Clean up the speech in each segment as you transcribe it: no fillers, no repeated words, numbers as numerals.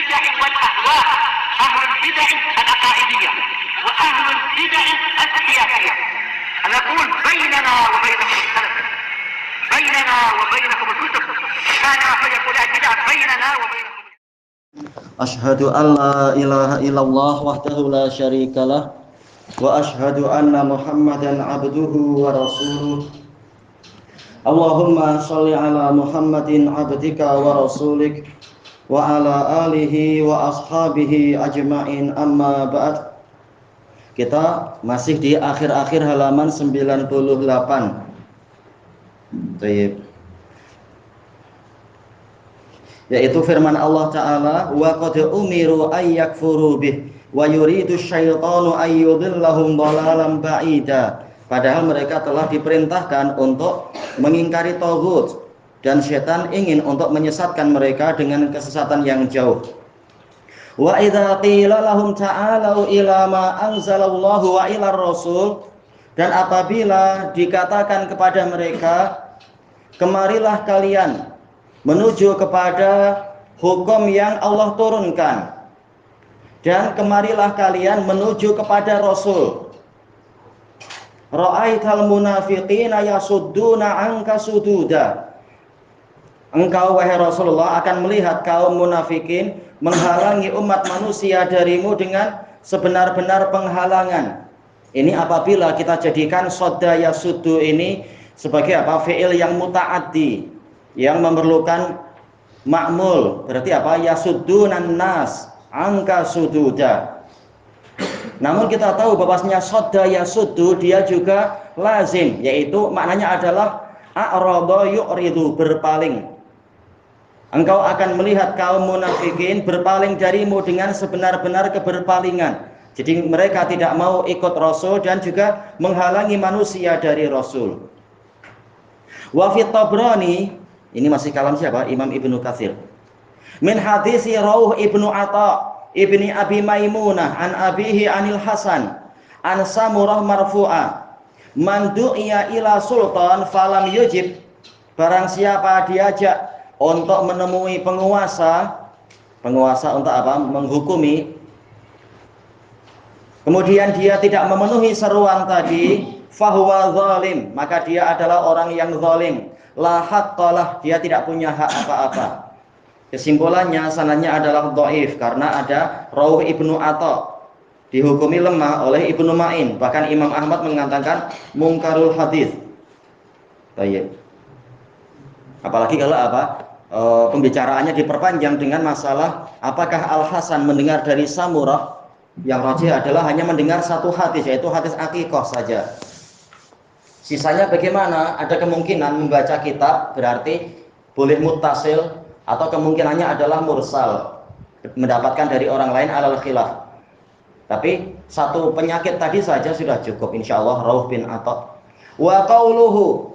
البدع والأهواء، أهل البدع العقائدية وأهل البدع السياسية. نقول بيننا وبينكم السلف، بيننا وبينكم الكتب، كان فيقول البدع بيننا وبينكم. Asyhadu an la ilaha illallah wahdahu la syarikalah wa asyhadu anna Muhammadan abduhu wa rasuluh. Allahumma sholli ala Muhammadin abdika wa rasulik wa ala alihi wa ashabihi ajma'in, amma ba'd. Kita masih di akhir-akhir halaman 98. Baik. Yaitu firman Allah Ta'ala, wa qad umiru ay yakfuru bih wa yuridu syaitanu ay yudhillahum dhalalan ba'ida. Padahal mereka telah diperintahkan untuk mengingkari taghut dan setan ingin untuk menyesatkan mereka dengan kesesatan yang jauh. Wa idza qila lahum ta'alu ila ma anzalallahu wa ila rasul, dan apabila dikatakan kepada mereka, kemarilah kalian menuju kepada hukum yang Allah turunkan, dan kemarilah kalian menuju kepada Rasul. Ra'aital munafiqina yasudduna anka sududa. Engkau wahai Rasulullah akan melihat kaum munafikin menghalangi umat manusia darimu dengan sebenar-benar penghalangan. Ini apabila kita jadikan sodda yasuddu ini sebagai apa? Fi'il yang muta'addi, yang memerlukan ma'mul. Berarti apa? Yasuddunan nas angka sududa. Namun kita tahu bahwasanya sodda yasuddu dia juga lazim, yaitu maknanya adalah a'rada yu'ridu, berpaling. Engkau akan melihat kaum munafikin berpaling darimu dengan sebenar-benar keberpalingan. Jadi mereka tidak mau ikut Rasul dan juga menghalangi manusia dari Rasul. Wa fit Tabrani, ini masih kalam siapa? Imam Ibnu Katsir. Min hadisi Rauh Ibnu Atha Ibni Abi Maimunah an abihi anil Hasan an Samurah marfu'a, man du'iya ila sultan falam yujib, barang siapa diajak untuk menemui penguasa untuk apa? Menghukumi, kemudian dia tidak memenuhi seruan tadi, fahuwa zalim, maka dia adalah orang yang zalim. La haqqalah, dia tidak punya hak apa-apa. Kesimpulannya sanadnya adalah dhaif karena ada Rauh Ibnu Atha, dihukumi lemah oleh Ibnu Ma'in. Bahkan Imam Ahmad mengatakan mungkarul hadis. Baik. Apalagi kalau apa? Pembicaraannya diperpanjang dengan masalah apakah Al-Hasan mendengar dari Samurah. Yang rajih adalah hanya mendengar satu hadis, yaitu hadis akikah saja. Sisanya bagaimana? Ada kemungkinan membaca kitab, berarti boleh muttasil, atau kemungkinannya adalah mursal, mendapatkan dari orang lain alal khilaf. Tapi satu penyakit tadi saja sudah cukup insyaallah. Rauh bin Atha. Wa qauluhu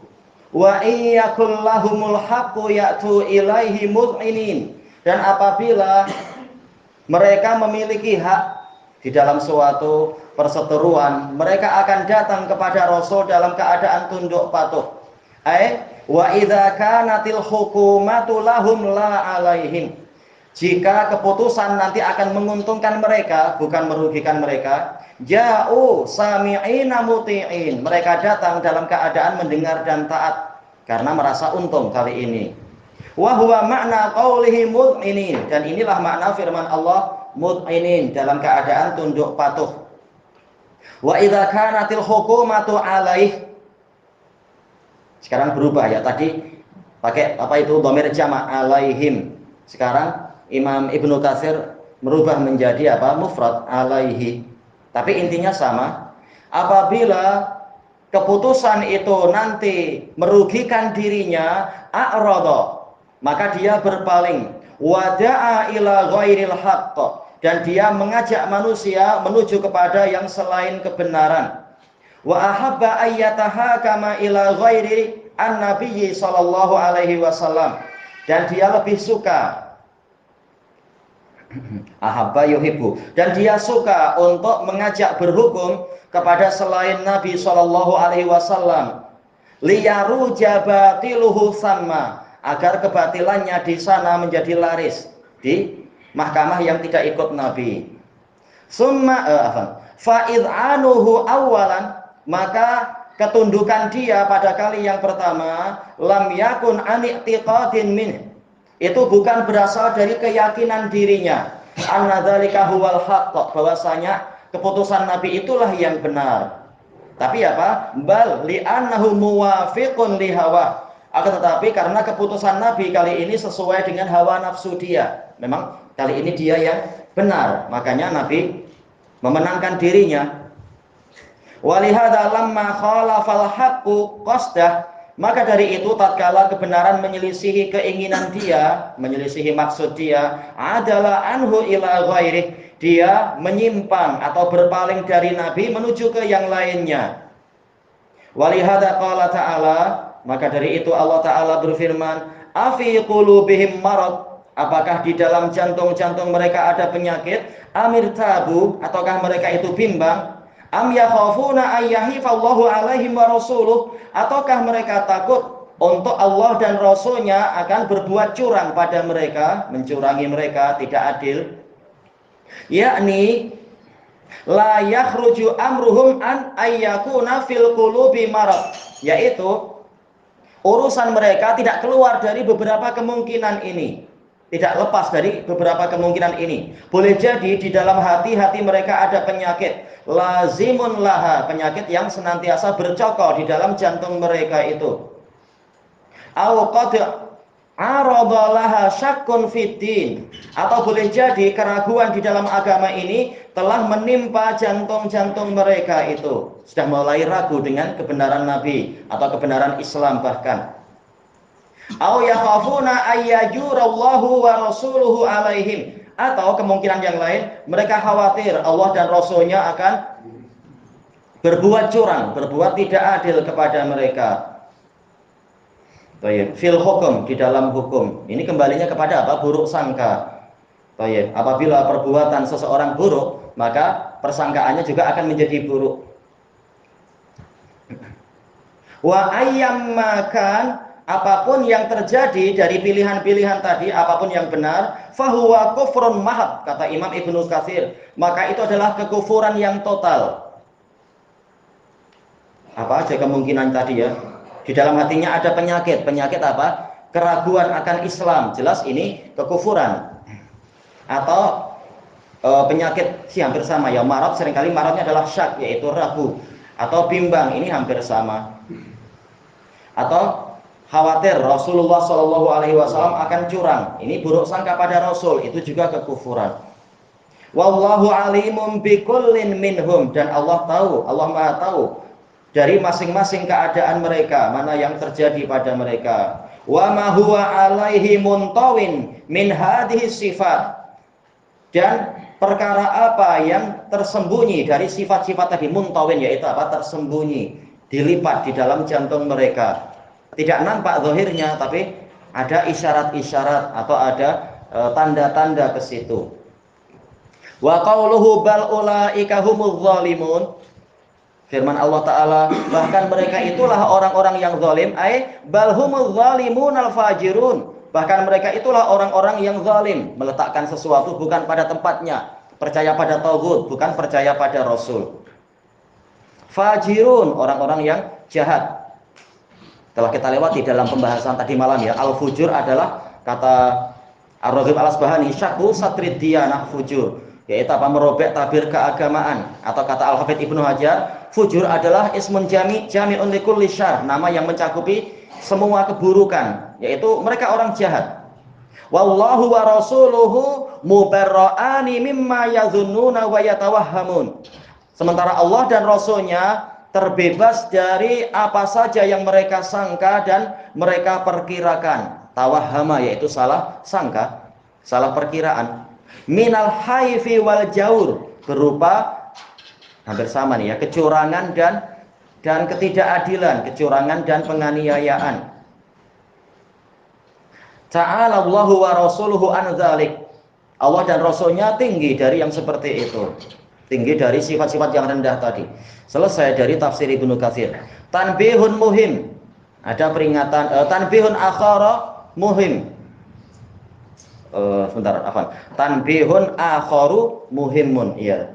wa iyyakul lahumul haqqu ya'tu ilaihi mud'inin, dan apabila mereka memiliki hak di dalam suatu perseteruan, mereka akan datang kepada Rasul dalam keadaan tunduk patuh. Wa idza kanatil hukumatu lahum la alaihim, jika keputusan nanti akan menguntungkan mereka, bukan merugikan mereka, ja'u sami'ina muti'in, mereka datang dalam keadaan mendengar dan taat karena merasa untung kali ini. Wa huwa makna qaulihi mud'inin, dan inilah makna firman Allah mud'inin, dalam keadaan tunduk patuh. Wa idza kanatil hukumatu alaih, sekarang berubah ya, tadi pakai apa itu dhamir jama' alaihim, sekarang Imam Ibnu Katsir merubah menjadi apa? Mufrad alaihi. Tapi intinya sama. Apabila keputusan itu nanti merugikan dirinya, a'rada, maka dia berpaling. Wada'a ila ghairil haqq, dan dia mengajak manusia menuju kepada yang selain kebenaran. Wa ahabba ayyatahakama ila ghairi an-nabiyyi sallallahu alaihi wasallam, dan dia lebih suka, ahabba yuhibbu, dan dia suka untuk mengajak berhukum kepada selain Nabi sallallahu alaihi wasallam, liyaru jabatiluhu sama, agar kebatilannya di sana menjadi laris, mahkamah yang tidak ikut Nabi. Summa fa'id'anuhu awalan, maka ketundukan dia pada kali yang pertama lam yakun an i'tiqadin min, itu bukan berasal dari keyakinan dirinya, anna dzalika huwal haqq, bahwasanya keputusan Nabi itulah yang benar. Tapi apa? Bal li'annahu muwafiqun li hawa, akan tetapi karena keputusan Nabi kali ini sesuai dengan hawa nafsu dia, memang kali ini dia yang benar, makanya Nabi memenangkan dirinya. Walihada lamma khalafal haqqu qasdah, maka dari itu tatkala kebenaran menyelisihi keinginan dia, menyelisihi maksud dia, adalah anhu ila ghairih, dia menyimpang atau berpaling dari Nabi menuju ke yang lainnya. Walihada qala ta'ala, maka dari itu Allah Ta'ala berfirman, afi qulubihim marad, apakah di dalam jantung-jantung mereka ada penyakit, amir tabu, ataukah mereka itu bimbang, am yakhafuna ayyahifallahu alaihim wa rasuluh, ataukah mereka takut untuk Allah dan Rasulnya akan berbuat curang pada mereka, mencurangi mereka, tidak adil. Yakni la yakhruju amruhum an ayyakuna fil qulubi marad, yaitu urusan mereka tidak keluar dari beberapa kemungkinan ini, tidak lepas dari beberapa kemungkinan ini. Boleh jadi di dalam hati-hati mereka ada penyakit lazimun laha, penyakit yang senantiasa bercokol di dalam jantung mereka itu. Au qad arada laha syakkun fiddin, atau boleh jadi keraguan di dalam agama ini telah menimpa jantung-jantung mereka itu, sudah mulai ragu dengan kebenaran Nabi atau kebenaran Islam bahkan. Au yakhafuna ayyajurallahu wa rasuluhu alaihim, atau kemungkinan yang lain mereka khawatir Allah dan Rasulnya akan berbuat curang, berbuat tidak adil kepada mereka. Baik, fil hukum, di dalam hukum. Ini kembalinya kepada apa? Buruk sangka. Baik, apabila perbuatan seseorang buruk, maka persangkaannya juga akan menjadi buruk. Wa ayyam makan, apapun yang terjadi dari pilihan-pilihan tadi, apapun yang benar, fahuwa kufrun mahad, kata Imam Ibnu Katsir, maka itu adalah kekufuran yang total. Apa aja kemungkinan tadi ya? Di dalam hatinya ada penyakit. Penyakit apa? Keraguan akan Islam. Jelas ini kekufuran. Atau penyakit sih hampir sama ya. Marad, seringkali maradnya adalah syak, yaitu ragu. Atau bimbang, ini hampir sama. Atau khawatir Rasulullah SAW akan curang. Ini buruk sangka pada Rasul, itu juga kekufuran. Wallahu alimun bikullin minhum, dan Allah tahu, Allah Maha tahu dari masing-masing keadaan mereka, mana yang terjadi pada mereka. Wa ma huwa alaihi muntawin min hadhihi sifat, dan perkara apa yang tersembunyi dari sifat-sifat tadi. Muntawin yaitu apa? Tersembunyi, dilipat di dalam jantung mereka. Tidak nampak zahirnya, tapi ada isyarat-isyarat atau ada tanda-tanda ke situ. Wa qauluhu bal ulaika humuz zalimun, firman Allah Ta'ala, bahkan mereka itulah orang-orang yang zalim, bal humuz zalimun al-fajirun, bahkan mereka itulah orang-orang yang zalim, meletakkan sesuatu bukan pada tempatnya, percaya pada taghut, bukan percaya pada Rasul. Fajirun, orang-orang yang jahat. Telah kita lewati dalam pembahasan tadi malam ya, al-fujur adalah kata Ar-Raghib Al-Asbahani, syakku satrid diyanah fujur, yaitu apa? Merobek tabir keagamaan. Atau kata Al-Hafidz Ibnu Hajar, fujur adalah ismun jami'un likulli syarr, nama yang mencakupi semua keburukan, yaitu mereka orang jahat. Wallahu wa rasuluhu mubarra'ani mimma yadhunnuna wa yatawahhamun, sementara Allah dan Rasulnya terbebas dari apa saja yang mereka sangka dan mereka perkirakan. Tawahhama yaitu salah sangka, salah perkiraan. Minal haifi wal jaur, berupa hampir sama nih ya, kecurangan dan ketidakadilan, kecurangan dan penganiayaan. Ta'ala Allahu wa rasuluhu an dzalik, Allah dan Rasulnya tinggi dari yang seperti itu, tinggi dari sifat-sifat yang rendah tadi. Selesai dari tafsir Ibnu Katsir. Tanbihun muhim, ada peringatan, tanbihun akhara muhim. sebentar, afan. Tanbihun akharu muhimun. Iya.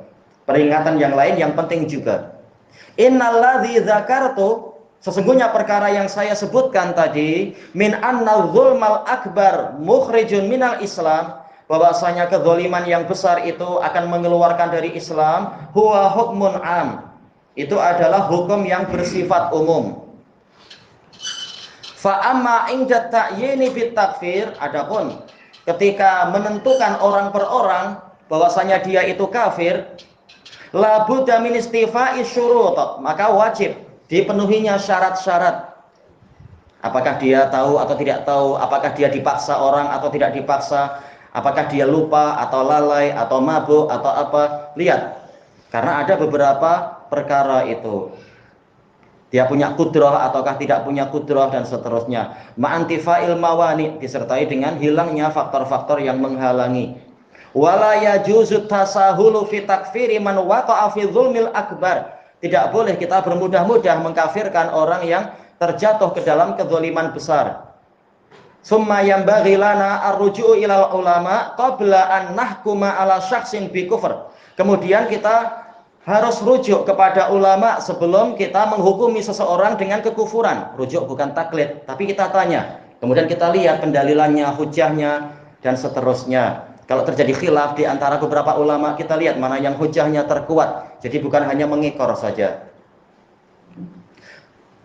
Peringatan yang lain yang penting juga. Innalladzi dzakartu, sesungguhnya perkara yang saya sebutkan tadi, min anna dzulmal akbar mukhrijun minal Islam, bahwasanya kezaliman yang besar itu akan mengeluarkan dari Islam, huwa hukmun am. Itu adalah hukum yang bersifat umum. Fa amma inda ta'yini bit takfir, adapun ketika menentukan orang per orang bahwasanya dia itu kafir, la budda min istifa'i syurut, maka wajib dipenuhinya syarat-syarat. Apakah dia tahu atau tidak tahu, apakah dia dipaksa orang atau tidak dipaksa, apakah dia lupa atau lalai atau mabuk atau apa. Lihat, karena ada beberapa perkara itu. Dia punya kudrah ataukah tidak punya kudrah dan seterusnya. Ma'antifa'il mawani, disertai dengan hilangnya faktor-faktor yang menghalangi. Wala yajuzu tasahulu fi takfiri man waqa'a fi dzulmil akbar. Tidak boleh kita bermudah-mudah mengkafirkan orang yang terjatuh ke dalam kezaliman besar. Summa yanbaghi lana ar-ruju'u ilal ulama qabla an nahkuma ala syakhsin bi kufr. Kemudian kita harus rujuk kepada ulama sebelum kita menghukumi seseorang dengan kekufuran. Rujuk bukan taklid, tapi kita tanya. Kemudian kita lihat pendalilannya, hujahnya, dan seterusnya. Kalau terjadi khilaf di antara beberapa ulama, kita lihat mana yang hujahnya terkuat. Jadi bukan hanya mengikor saja.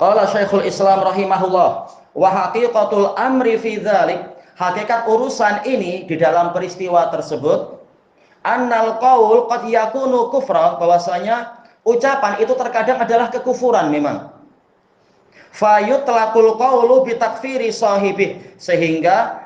Qala Syekhul Islam rahimahullah, wa haqiqatul amri fi dzalik, hakikat urusan ini di dalam peristiwa tersebut, annal qaul qad yakunu kufra, bahwasanya ucapan itu terkadang adalah kekufuran memang. Fayutlaqul qaulu bi takfiri sahibih, sehingga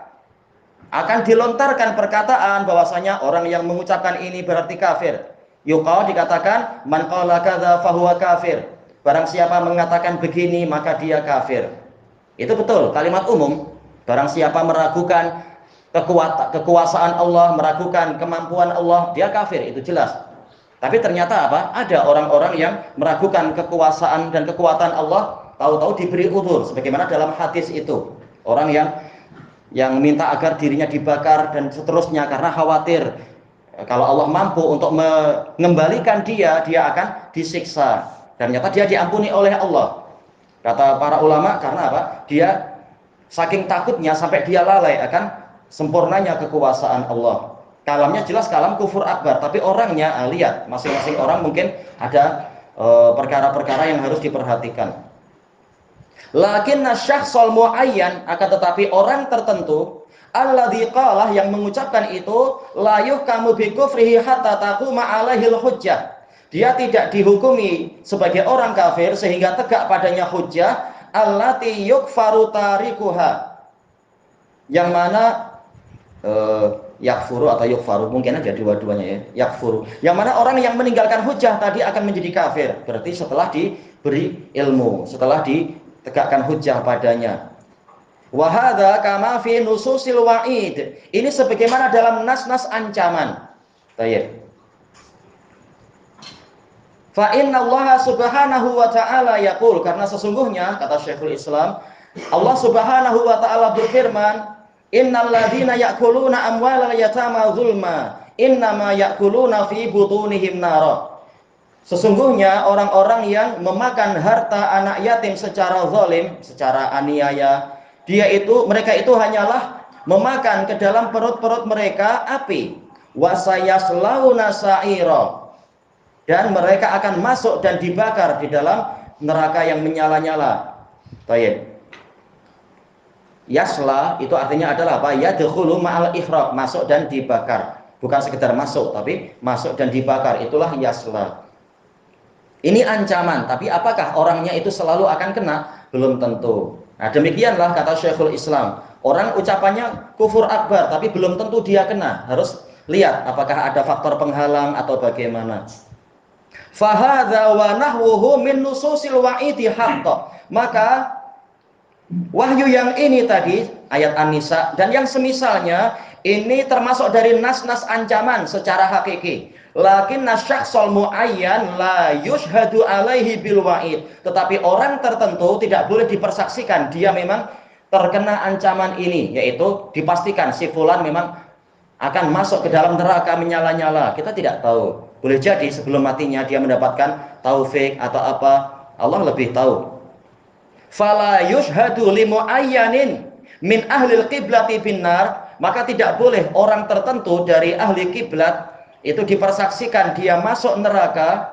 akan dilontarkan perkataan bahwasanya orang yang mengucapkan ini berarti kafir. Yuqal, dikatakan man qala kadza fahuwa kafir. Barang siapa mengatakan begini maka dia kafir. Itu betul, kalimat umum. Barang siapa meragukan kekuasaan Allah, meragukan kemampuan Allah, dia kafir, itu jelas. Tapi ternyata apa? Ada orang-orang yang meragukan kekuasaan dan kekuatan Allah, tahu-tahu diberi uzur, sebagaimana dalam hadis itu. Orang yang minta agar dirinya dibakar dan seterusnya karena khawatir kalau Allah mampu untuk mengembalikan dia akan disiksa. Dan ternyata dia diampuni oleh Allah. Kata para ulama, karena apa? Dia saking takutnya sampai dia lalai akan sempurnanya kekuasaan Allah. Kalamnya jelas kalam kufur akbar, tapi orangnya, lihat, masing-masing orang mungkin ada perkara-perkara yang harus diperhatikan. Lakinna syakhsal muayyan, akan tetapi orang tertentu, alladzi qala, yang mengucapkan itu, la yuhkamu bi kufrihi hatta taquma alaihil hujjah. Dia tidak dihukumi sebagai orang kafir sehingga tegak padanya hujjah allati yukfaru tarikuha, yang mana yakfuru atau yukfaru, mungkin aja dua-duanya ya, yakfuru, yang mana orang yang meninggalkan hujjah tadi akan menjadi kafir, berarti setelah diberi ilmu, setelah ditegakkan hujjah padanya. Wa hadza kama fi nususil wa'id, ini sebagaimana dalam nas-nas ancaman. Baik. Fa inna Allah subhanahu wa ta'ala yaqul, karena sesungguhnya kata Syekhul Islam, Allah subhanahu wa ta'ala berfirman, innal ladzina ya'kuluna amwalal yatama zulma innama ya'kuluna fi butunihim nar. Sesungguhnya orang-orang yang memakan harta anak yatim secara zalim, secara aniaya, mereka itu hanyalah memakan ke dalam perut-perut mereka api. Wa sayaslauna sa'ira, dan mereka akan masuk dan dibakar di dalam neraka yang menyala-nyala. Baik. Yasla itu artinya adalah apa? Yadkhulu ma'al ikhraq, masuk dan dibakar. Bukan sekedar masuk, tapi masuk dan dibakar. Itulah yasla. Ini ancaman, tapi apakah orangnya itu selalu akan kena? Belum tentu. Nah, demikianlah kata Syekhul Islam. Orang ucapannya kufur akbar, tapi belum tentu dia kena. Harus lihat apakah ada faktor penghalang atau bagaimana. Fahadza wa nahwuhu min nususil wa'idi haqqo. Maka wahyu yang ini tadi, ayat An-Nisa dan yang semisalnya, ini termasuk dari nas-nas ancaman secara hakiki. Lakinna syakhsal muayyan la yushhadu alaihi bil wa'id. Tetapi orang tertentu tidak boleh dipersaksikan dia memang terkena ancaman ini, yaitu dipastikan si fulan memang akan masuk ke dalam neraka menyala-nyala. Kita tidak tahu. Boleh jadi sebelum matinya dia mendapatkan taufik atau apa, Allah lebih tahu. Fala yushhadu limuayyanin min ahlil qiblati binnar, maka tidak boleh orang tertentu dari ahli kiblat itu dipersaksikan dia masuk neraka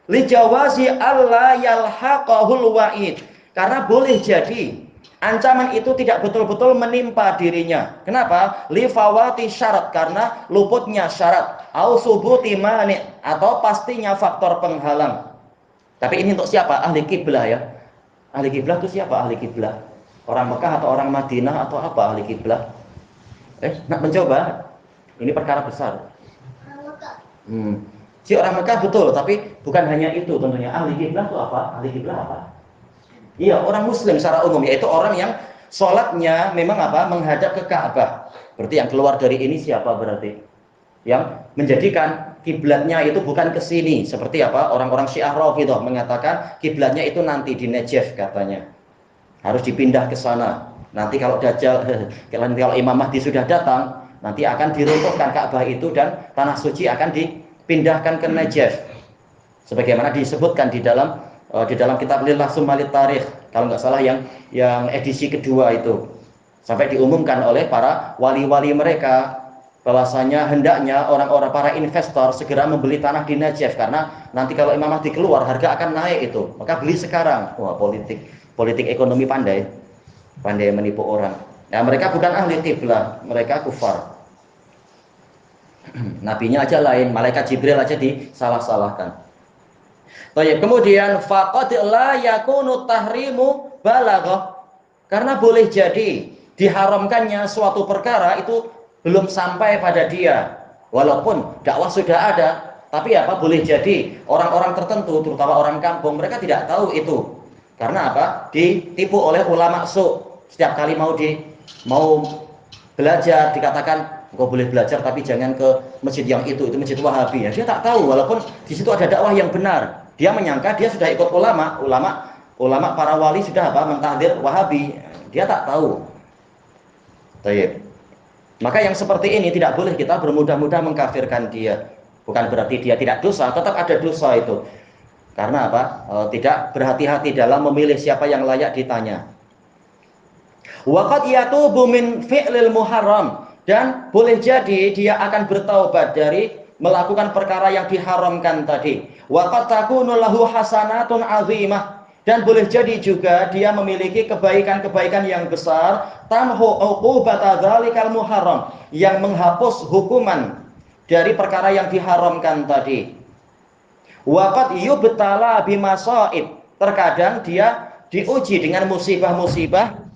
li jawazi alla yalhaqahul wa'id, karena boleh jadi ancaman itu tidak betul-betul menimpa dirinya. Kenapa? Li fawati syarat, karena luputnya syarat, au subuti mani, atau pastinya faktor penghalang. Tapi ini untuk siapa? Ahli kiblah ya. Ahli kiblah itu siapa ahli kiblah? Orang Mekah atau orang Madinah atau apa ahli kiblah? Nak mencoba? Ini perkara besar. Si orang Mekah betul, tapi bukan hanya itu tentunya. Ahli kiblah itu apa? Ahli kiblah apa? Iya, orang Muslim secara umum, yaitu orang yang sholatnya memang apa? Menghadap ke Ka'bah. Berarti yang keluar dari ini siapa berarti? Yang menjadikan kiblatnya itu bukan ke sini, seperti apa? Orang-orang Syiah Rafidhah mengatakan kiblatnya itu nanti di Najaf katanya. Harus dipindah ke sana. Nanti kalau Dajjal, kalau Imam Mahdi sudah datang, nanti akan diruntuhkan Ka'bah itu dan tanah suci akan dipindahkan ke Najaf. Sebagaimana disebutkan di dalam kitab Lillah Sumalit Tarikh, kalau nggak salah yang edisi kedua itu. Sampai diumumkan oleh para wali-wali mereka bahwasanya hendaknya orang-orang para investor segera membeli tanah di Najaf, karena nanti kalau Imam Mahdi keluar harga akan naik itu. Maka beli sekarang. Wah, politik ekonomi pandai menipu orang. Nah, mereka bukan ahli kiblah, mereka kufar. Nabinya aja lain, malaikat Jibril aja disalah-salahkan. Baik, kemudian faqad la yakunu tahrimu balaghah, karena boleh jadi diharamkannya suatu perkara itu belum sampai pada dia, walaupun dakwah sudah ada, tapi apa, boleh jadi orang-orang tertentu, terutama orang kampung, mereka tidak tahu itu. Karena apa? Ditipu oleh ulama su. Setiap kali mau belajar dikatakan kau boleh belajar tapi jangan ke masjid yang itu masjid Wahabi. Ya, dia tak tahu, walaupun di situ ada dakwah yang benar. Dia menyangka dia sudah ikut ulama para wali sudah apa? Mentahdir Wahabi. Dia tak tahu. Baik. Maka yang seperti ini tidak boleh kita bermudah-mudah mengkafirkan dia. Bukan berarti dia tidak dosa, tetap ada dosa itu. Karena apa? Tidak berhati-hati dalam memilih siapa yang layak ditanya. Waqad yatubu min fi'lil muharram, dan boleh jadi dia akan bertaubat dari melakukan perkara yang diharamkan tadi. Waqad takunu lahu hasanatun 'azimah, dan boleh jadi juga dia memiliki kebaikan-kebaikan yang besar, tamhu uqubata dzalikal muharram, yang menghapus hukuman dari perkara yang diharamkan tadi. Waqad yubtala bimasaib, terkadang dia diuji dengan musibah-musibah.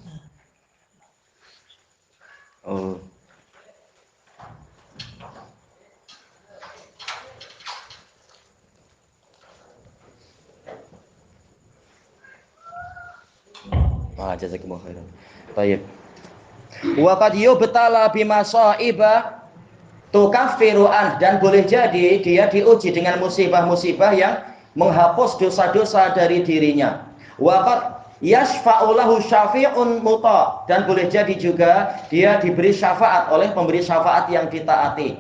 Jazakumullah khairan. Baik. Wa qad yubtala bimasaiba tukaffiru an, dan boleh jadi dia diuji dengan musibah-musibah yang menghapus dosa-dosa dari dirinya. Wa qad yashfa'u lahu syafi'un muta, dan boleh jadi juga dia diberi syafaat oleh pemberi syafaat yang ditaati.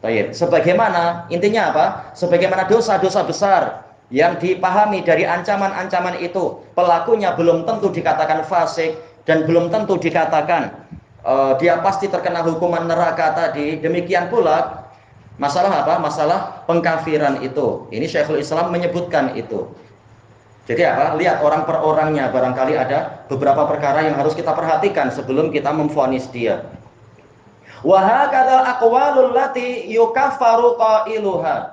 Baik. Sebagaimana intinya apa? Sebagaimana dosa-dosa besar yang dipahami dari ancaman-ancaman itu, pelakunya belum tentu dikatakan fasik dan belum tentu dikatakan dia pasti terkena hukuman neraka tadi. Demikian pula masalah apa? Masalah pengkafiran itu. Ini Syekhul Islam menyebutkan itu. Jadi apa? Lihat orang per orangnya, barangkali ada beberapa perkara yang harus kita perhatikan sebelum kita memvonis dia. Wa hakadzal aqwalul lati yukaffaru qailuha.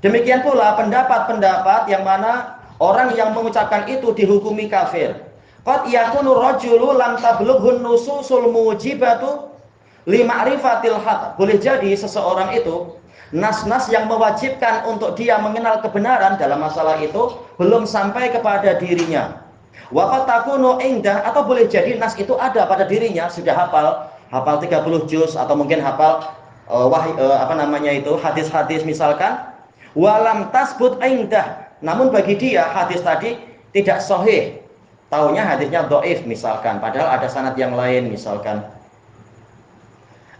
Demikian pula pendapat-pendapat yang mana orang yang mengucapkan itu dihukumi kafir. Qad yakunu rajulu lam tablughun nususul mujibatu li ma'rifatil haq. Boleh jadi seseorang itu nas-nas yang mewajibkan untuk dia mengenal kebenaran dalam masalah itu belum sampai kepada dirinya. Wa qad takunu indah, atau boleh jadi nas itu ada pada dirinya, sudah hafal 30 juz, atau mungkin hafal hadis-hadis misalkan. Walam tasbut indah, namun bagi dia hadis tadi tidak sahih, taunya hadisnya dhaif misalkan, padahal ada sanad yang lain misalkan.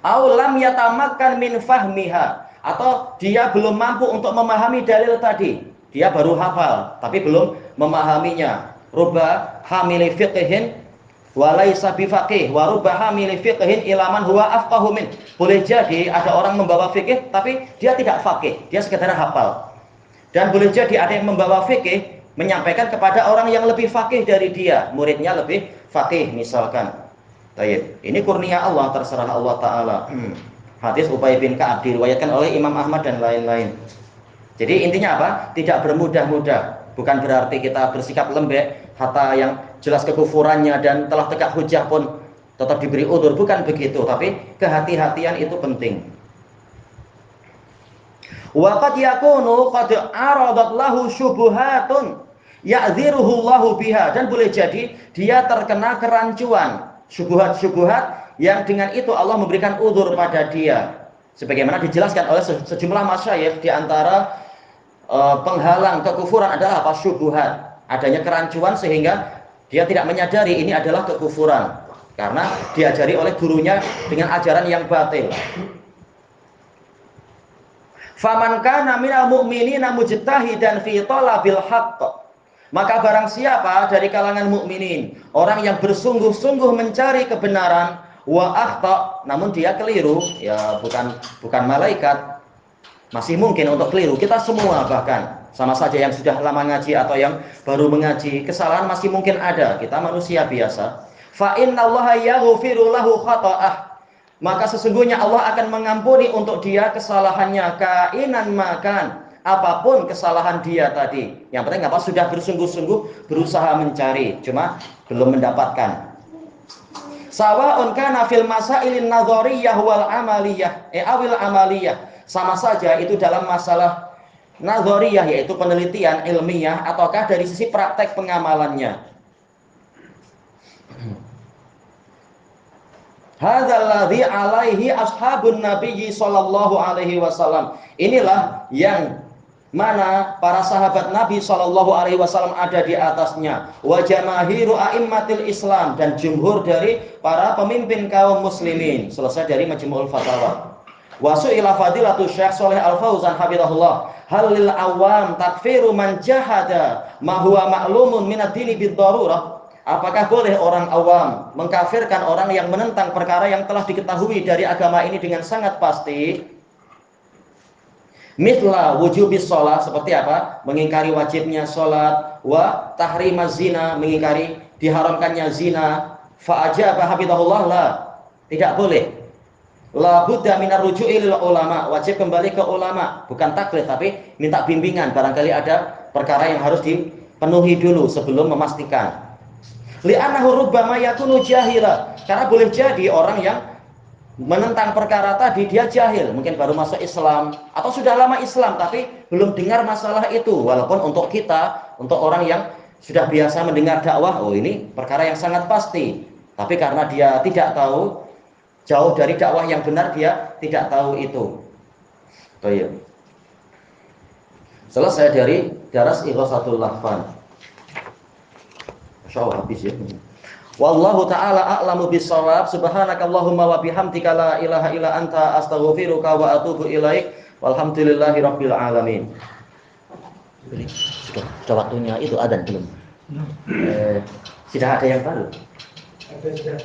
Au lam yatamakkan min fahmiha, atau dia belum mampu untuk memahami dalil tadi. Dia baru hafal tapi belum memahaminya. Rubba hamili fiqhin wa laisa bifaqih wa rubba hamili fiqhin ila man huwa afqahu min. Boleh jadi ada orang membawa fikih tapi dia tidak faqih, dia sekedar hafal. Dan boleh jadi ada yang membawa fikih menyampaikan kepada orang yang lebih faqih dari dia, muridnya lebih faqih misalkan. Baik, ini kurnia Allah, terserah Allah Ta'ala. Hadis Ubay bin Ka'ab diriwayatkan oleh Imam Ahmad dan lain-lain. Jadi intinya apa? Tidak bermudah-mudah. Bukan berarti kita bersikap lembek, hatta yang jelas kekufurannya dan telah tegak hujah pun tetap diberi udzur. Bukan begitu, tapi kehati-hatian itu penting. Wa qad yakunu qad aradat lahu syubuhatun ya'dziruhu Allahu biha, dan boleh jadi dia terkena kerancuan, syubhat-syubhat yang dengan itu Allah memberikan udzur pada dia. Sebagaimana dijelaskan oleh sejumlah masyayikh, di antara penghalang kekufuran adalah apa? Syubhat, adanya kerancuan sehingga dia tidak menyadari ini adalah kekufuran karena diajari oleh gurunya dengan ajaran yang batil. Faman kana minal mu'minina mujtahidan fi talabil haqq, maka barang siapa dari kalangan mukminin, orang yang bersungguh-sungguh mencari kebenaran, wa akhta, namun dia keliru, ya bukan malaikat, masih mungkin untuk keliru. Kita semua bahkan sama saja yang sudah lama ngaji atau yang baru mengaji, kesalahan masih mungkin ada. Kita manusia biasa. Fa innallaha yaghfiru lahu khata'ah, maka sesungguhnya Allah akan mengampuni untuk dia kesalahannya, kainan makan, apapun kesalahan dia tadi. Yang penting apa? Sudah bersungguh-sungguh berusaha mencari, cuma belum mendapatkan. Sawa'un kana fil masailin nadhariyah wal amaliyah, awil amaliyah. Sama saja itu dalam masalah nadhariyah, yaitu penelitian ilmiah, ataukah dari sisi praktek pengamalannya. Hadzal ladzi alaihi ashabun nabiyyi sallallahu alaihi wasallam. Inilah yang mana para sahabat Nabi sallallahu alaihi wasallam ada di atasnya. Wa jamaahiru a'immatil Islam, dan jumhur dari para pemimpin kaum muslimin. Selesai dari Majmu'ul Fatawa. Wa su'ila fadilatu Syekh Shalih Al-Fauzan hafizahullah, hal lil awam takfiru man jahada ma huwa ma'lumun min ad-dini bid-darurah. Apakah boleh orang awam mengkafirkan orang yang menentang perkara yang telah diketahui dari agama ini dengan sangat pasti? Mithla wujubis sholat, seperti apa? Mengingkari wajibnya sholat. Wa tahrimaz zina, mengingkari diharamkannya zina. Fa'ajaba hafizahullah, la, tidak boleh. La budda minar ruju'i lil ulama, wajib kembali ke ulama, bukan taklid tapi minta bimbingan. Barangkali ada perkara yang harus dipenuhi dulu sebelum memastikan. Li'annahu rubbama yakunu jahila, karena boleh jadi orang yang menentang perkara tadi dia jahil, mungkin baru masuk Islam atau sudah lama Islam tapi belum dengar masalah itu. Walaupun untuk kita, untuk orang yang sudah biasa mendengar dakwah, oh ini perkara yang sangat pasti, tapi karena dia tidak tahu, jauh dari dakwah yang benar, dia tidak tahu itu. Baik. Selesai dari daras Ighatsatul Lahfan. Insyaallah habis ya. Wallahu ta'ala a'lamu bis-shawab. Subhanakallahumma wa bihamdika la ilaha illa anta astaghfiruka wa atubu ilaik. Walhamdulillahi rabbil alamin. Sudah waktunya itu adzan belum? Sudah ada yang baru? Ada.